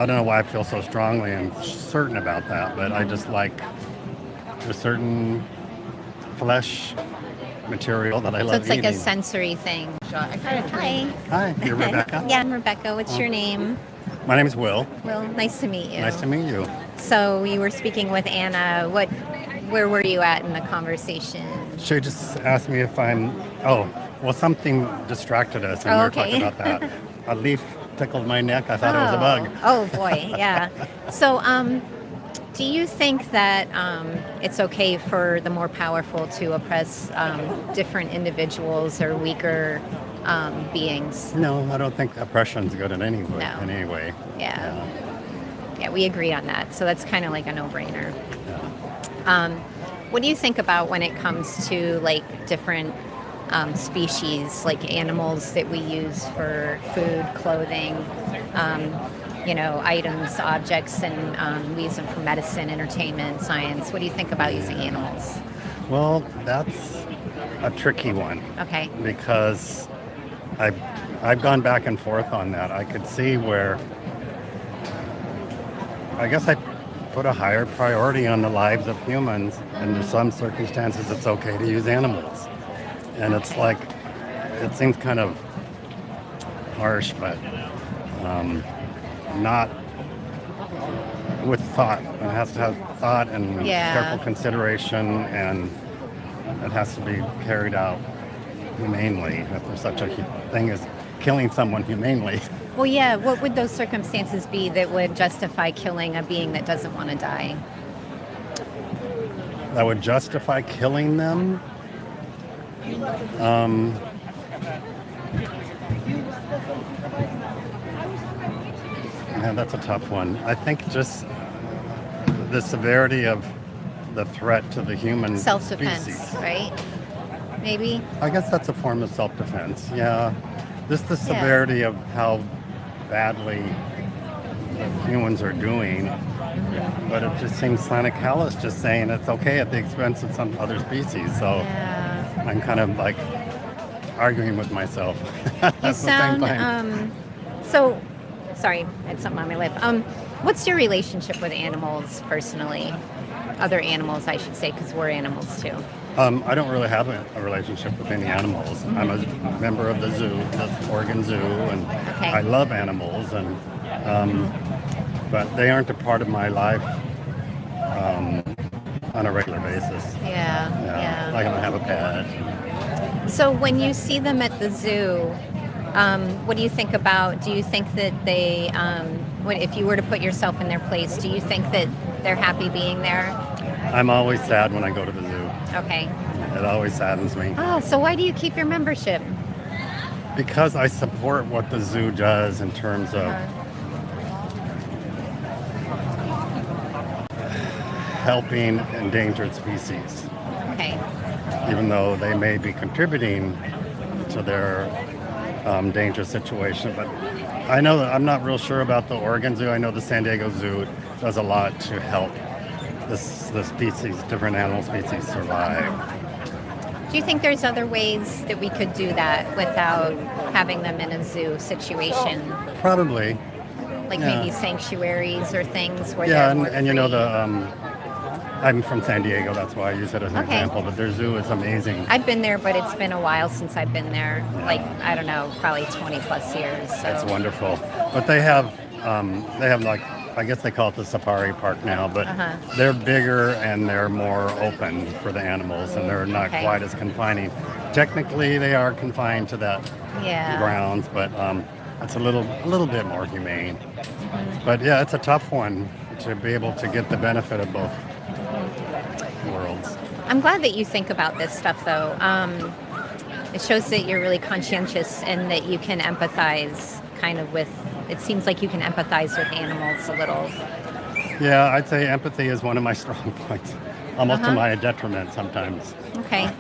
I don't know why I feel so strongly and certain about that, but I just like a certain flesh material that I So love it's like a eating. sensory thing. Hi. Hi, you're Rebecca? Yeah, I'm Rebecca. What's your name? My name is Will. Well, nice to meet you. Nice to meet you. So you were speaking with Anna. Where were you at in the conversation? She just asked me if something distracted us and we were talking about that. A leaf tickled my neck. I thought it was a bug. Oh boy, yeah. So, do you think that it's okay for the more powerful to oppress different individuals or weaker beings? No, I don't think oppression's good in any way. No. In any way. Yeah, we agree on that. So that's kind of like a no-brainer. Yeah. What do you think about when it comes to like different species, like animals that we use for food, clothing, items, objects, and we use them for medicine, entertainment, science? What do you think about using animals? Well, that's a tricky one. Okay. Because I've gone back and forth on that. I could see where I guess I put a higher priority on the lives of humans, and in some circumstances it's okay to use animals. And it's like, it seems kind of harsh, but not with thought. It has to have thought and careful consideration, and it has to be carried out humanely, if there's such a thing as killing someone humanely. Well, yeah, what would those circumstances be that would justify killing a being that doesn't want to die? That would justify killing them? Yeah, that's a tough one. I think just the severity of the threat to the human self-defense, species. Right? Maybe? I guess that's a form of self-defense, yeah. Just the severity of how badly humans are doing. But it just seems kind of callous just saying it's okay at the expense of some other species. So I'm kind of like arguing with myself. You sound, sorry, I had something on my lip. What's your relationship with animals personally? Other animals, I should say, because we're animals too. I don't really have a relationship with any animals. I'm a member of the zoo, the Oregon Zoo, and I love animals, and but they aren't a part of my life on a regular basis. Yeah. I don't have a pet. So when you see them at the zoo, what do you think about? Do you think that they, if you were to put yourself in their place, do you think that they're happy being there? I'm always sad when I go to the zoo. Okay. It always saddens me. Oh, so why do you keep your membership? Because I support what the zoo does in terms of helping endangered species. Okay. Even though they may be contributing to their dangerous situation. But I know that I'm not real sure about the Oregon Zoo. I know the San Diego Zoo does a lot to help the species, different animal species survive. Do you think there's other ways that we could do that without having them in a zoo situation? Probably. Like maybe sanctuaries or things where they're more and you know I'm from San Diego, that's why I use it as an example, but their zoo is amazing. I've been there, but it's been a while since I've been there. Like, I don't know, probably 20 plus years. So. That's wonderful. But they have like, I guess they call it the safari park now, but they're bigger and they're more open for the animals, and they're not quite as confining. Technically, they are confined to that grounds, but it's a little bit more humane. But yeah, it's a tough one to be able to get the benefit of both worlds. I'm glad that you think about this stuff, though. It shows that you're really conscientious and that you can empathize kind of with, it seems like you can empathize with animals a little. Yeah, I'd say empathy is one of my strong points, almost to my detriment sometimes. Okay.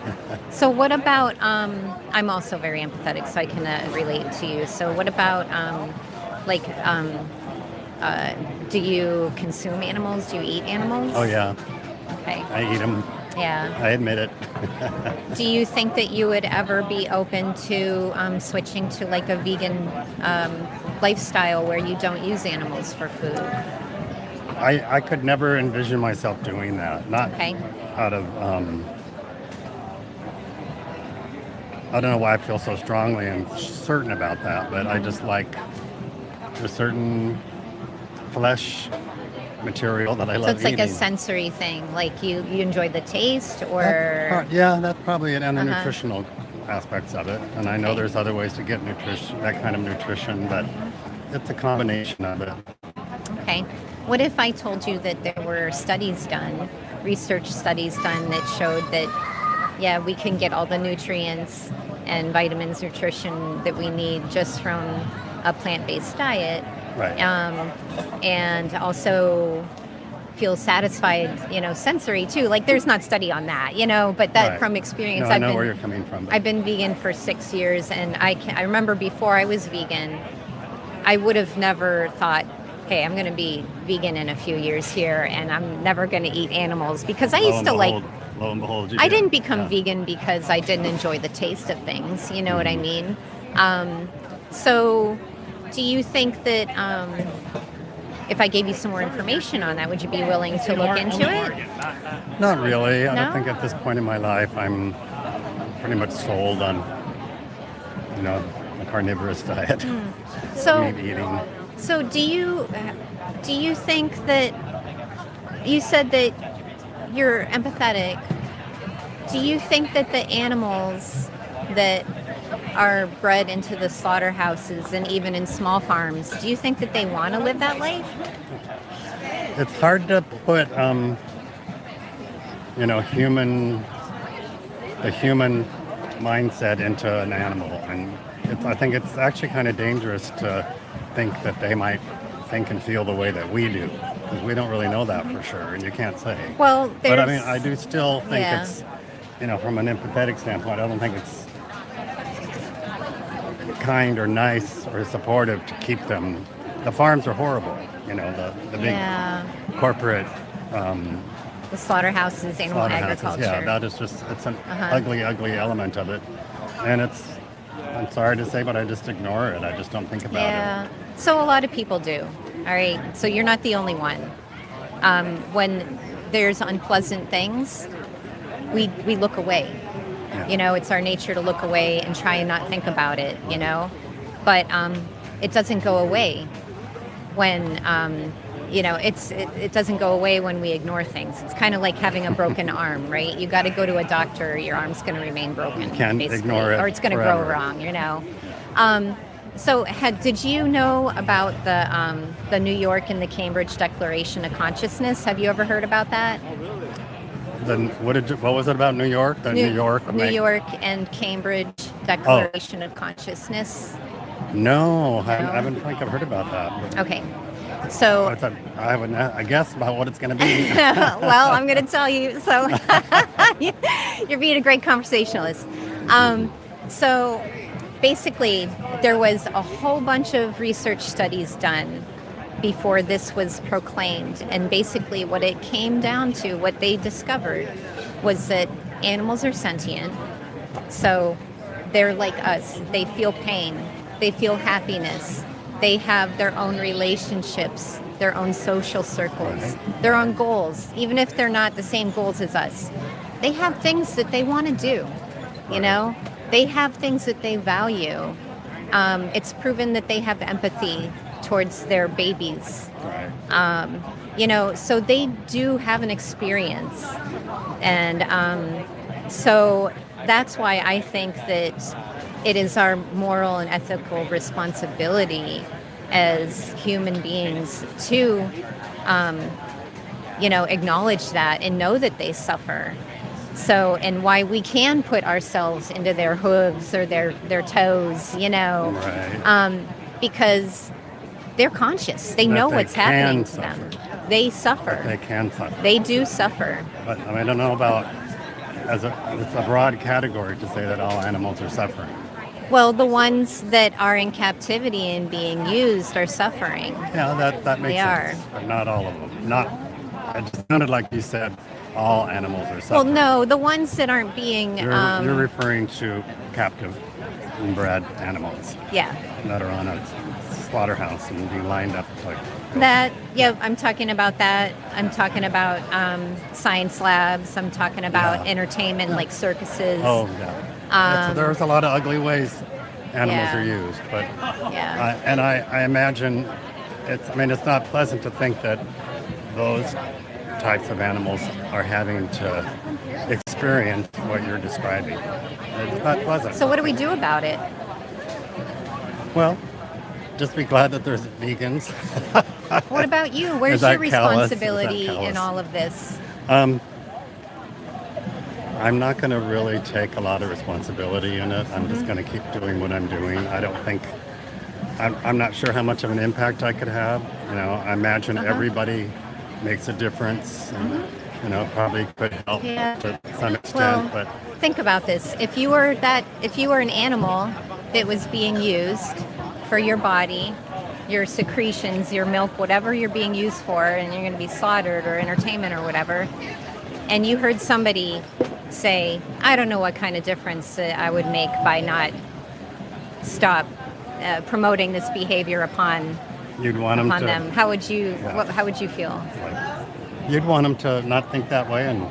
So what about, I'm also very empathetic, so I can relate to you. So what about, do you consume animals? Do you eat animals? Oh, yeah. Okay. I eat them. Yeah. I admit it. Do you think that you would ever be open to switching to like a vegan lifestyle where you don't use animals for food? I could never envision myself doing that. Not Okay. out of, I don't know why I feel so strongly and certain about that, but I just like a certain flesh material that I love So it's like eating. a sensory thing, like you enjoy the taste, or That's probably it, and the nutritional aspects of it. And I know there's other ways to get nutrition, that kind of nutrition, but it's a combination of it. okay. What if I told you that there were studies done, research studies done that showed that, yeah, we can get all the nutrients and vitamins, nutrition that we need just from a plant-based diet, Right. and also feel satisfied, sensory too. Like there's not study on that, but that Right. from experience, No, I know where you're coming from. But I've been vegan for 6 years, and I remember before I was vegan, I would have never thought, hey, I'm going to be vegan in a few years here, and I'm never going to eat animals, because I used to like. Lo and behold, I didn't become vegan because I didn't enjoy the taste of things. You know what I mean? So, do you think that if I gave you some more information on that, would you be willing to look into it? Not really. I No? don't think at this point in my life I'm pretty much sold on, a carnivorous diet, So, meat eating. so do you think that you said that you're empathetic? Do you think that the animals that are bred into the slaughterhouses and even in small farms, do you think that they want to live that life? It's hard to put, the human mindset into an animal, and I think it's actually kind of dangerous to think that they might think and feel the way that we do, because we don't really know that for sure, and you can't say. Well, But I mean, I do still think Yeah. it's, from an empathetic standpoint, I don't think it's kind or nice or supportive to keep them. The farms are horrible, the big corporate the slaughterhouses, animal slaughterhouses. agriculture. Yeah, that is just, it's an ugly element of it. And I'm sorry to say, but I just ignore it. I just don't think about it. So a lot of people do. All right. So you're not the only one. When there's unpleasant things, we look away. Yeah. It's our nature to look away and try and not think about it, But it doesn't go away when, it doesn't go away when we ignore things. It's kind of like having a broken arm, right? You got to go to a doctor, your arm's going to remain broken. You can't basically, ignore it or it's going to grow forever. wrong, So did you know about the New York and the Cambridge Declaration of Consciousness? Have you ever heard about that? Then what was it about New York? New York and Cambridge Declaration of Consciousness. No, I haven't think I've heard about that. Okay, so I have a guess about what it's going to be. well, I'm going to tell you. So you're being a great conversationalist. So basically, there was a whole bunch of research studies done before this was proclaimed. And basically what it came down to, what they discovered, was that animals are sentient. So they're like us. They feel pain. They feel happiness. They have their own relationships, their own social circles, their own goals, even if they're not the same goals as us. They have things that they want to do, They have things that they value. It's proven that they have empathy towards their babies. So they do have an experience. And so that's why I think that it is our moral and ethical responsibility as human beings to, acknowledge that and know that they suffer. So, and why we can put ourselves into their hooves or their toes, because they're conscious. They know what's happening to them. They suffer. They can suffer. They do suffer. But I don't know about, it's a broad category to say that all animals are suffering. Well, the ones that are in captivity and being used are suffering. Yeah, that makes They sense. are. But not all of them. Not It just sounded like you said all animals are Well, suffering. no, the ones that aren't being. You're referring to captive and bred animals Yeah. that are on a slaughterhouse and being lined up like. That, yeah, I'm talking about that. I'm talking about science labs. I'm talking about entertainment, like circuses. Oh, yeah. So there's a lot of ugly ways animals Yeah. are used, but Yeah. and I imagine it's not pleasant to think that those types of animals are having to experience what you're describing. It's not pleasant. So what do we do about it? Well, just be glad that there's vegans. What about you? Where's Is that your callous? responsibility Is that callous? in all of this? I'm not going to really take a lot of responsibility in it. I'm just going to keep doing what I'm doing. I don't think, I'm not sure how much of an impact I could have. I imagine everybody makes a difference. And, probably could help to some extent. But think about this. If you were an animal that was being used for your body, your secretions, your milk, whatever you're being used for, and you're going to be slaughtered or entertainment or whatever, and you heard somebody say, I don't know what kind of difference I would make by not stop promoting this behavior upon you'd want them. How would you feel? You'd want them to not think that way and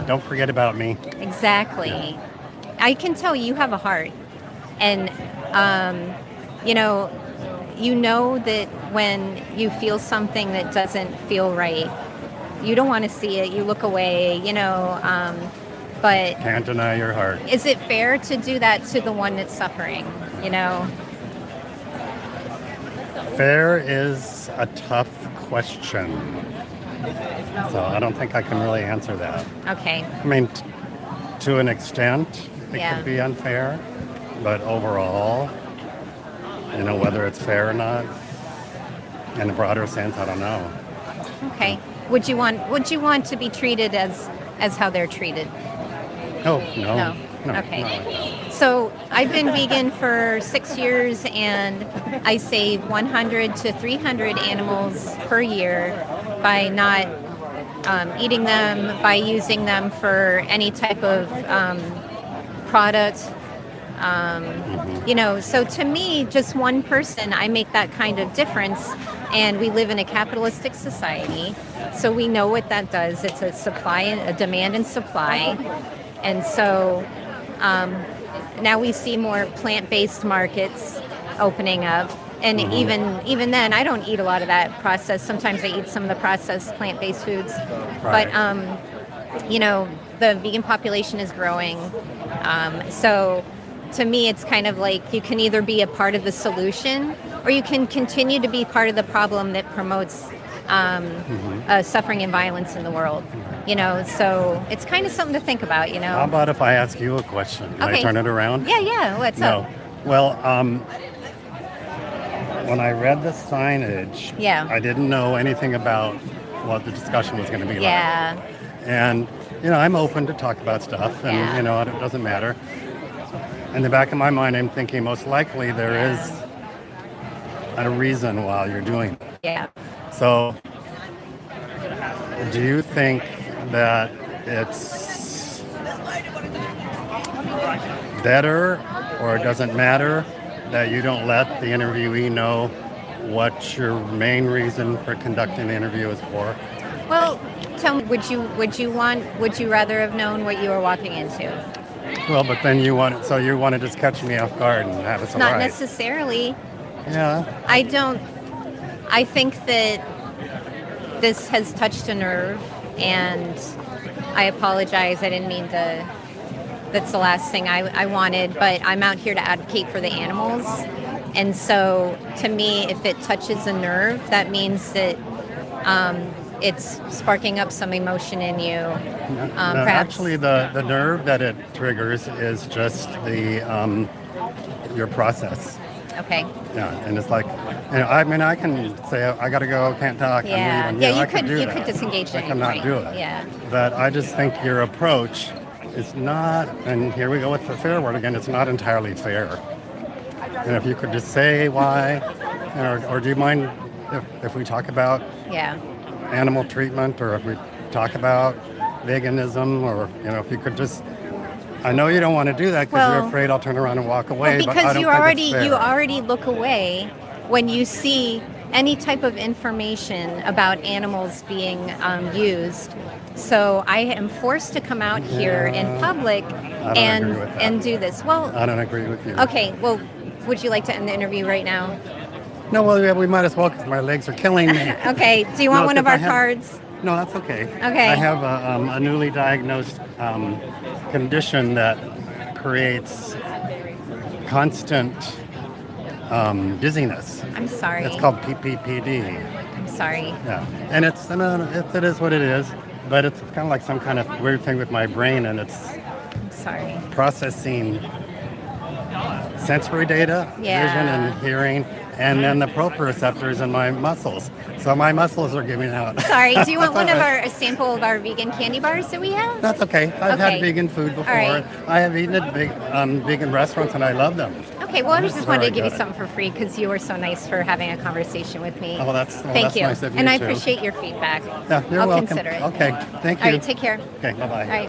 don't forget about me. Exactly. Yeah. I can tell you have a heart. And, you know that when you feel something that doesn't feel right, you don't want to see it. You look away, but can't deny your heart. Is it fair to do that to the one that's suffering, Fair is a tough question. So I don't think I can really answer that. Okay. I mean, to an extent, it could be unfair, but overall, whether it's fair or not, in a broader sense, I don't know. Okay. Would you want to be treated as how they're treated? Oh, no. Okay. No. So I've been vegan for 6 years, and I save 100 to 300 animals per year by not eating them, by using them for any type of product. So to me, just one person, I make that kind of difference. And we live in a capitalistic society, so we know what that does. It's a demand and supply. And so now we see more plant-based markets opening up. And even then, I don't eat a lot of that processed. Sometimes I eat some of the processed plant-based foods. Right. But, the vegan population is growing. So to me, it's kind of like you can either be a part of the solution or you can continue to be part of the problem that promotes suffering and violence in the world. So it's kind of something to think about, How about if I ask you a question? Can I turn it around? Yeah. What's up? Well, when I read the signage, I didn't know anything about what the discussion was going to be like. And, I'm open to talk about stuff, and, it doesn't matter. In the back of my mind, I'm thinking most likely there is a reason why you're doing it. Yeah. So, do you think that it's better or it doesn't matter that you don't let the interviewee know what your main reason for conducting the interview is for? Well, tell me, would you rather have known what you were walking into? Well, but then you want to just catch me off guard and have us a Not ride. necessarily. Yeah. I think that this has touched a nerve, and I apologize. I didn't mean to. That's the last thing I wanted, but I'm out here to advocate for the animals. And so to me, if it touches a nerve, that means that it's sparking up some emotion in you. Perhaps. Actually, the nerve that it triggers is just your process. Okay. Yeah, and it's like, I can say I got to go, can't talk. Yeah, I'm leaving. you could disengage at I any cannot point. do it. Yeah. But I just think your approach is not, and here we go with the fair word again, it's not entirely fair. And if you could just say why, or do you mind if we talk about animal treatment, or if we talk about veganism, or if you could just. I know you don't want to do that because you're afraid I'll turn around and walk away. Well, but I because don't you think it's fair. already look away when you see any type of information about animals being used. So I am forced to come out here in public and do this. Well, I don't agree with you. Okay. Well, would you like to end the interview right now? No, well, yeah, we might as well because my legs are killing me. Okay. Do you want one of our cards? No, that's okay. Okay. I have a newly diagnosed condition that creates constant dizziness. I'm sorry. It's called PPPD. I'm sorry. Yeah, and it is what it is, but it's kind of like some kind of weird thing with my brain, and it's I'm sorry. processing sensory data, vision and hearing, and then the proprioceptors in my muscles. So my muscles are giving out. Sorry, do you want a sample of our vegan candy bars that we have? That's okay. I've had vegan food before. Right. I have eaten at vegan restaurants, and I love them. Okay, well, I just wanted to give you something for free because you were so nice for having a conversation with me. Thank you. Nice of you and I too. appreciate your feedback. Yeah, you're I'll welcome. consider it. Okay, thank you. All right, take care. Okay, bye-bye. All right.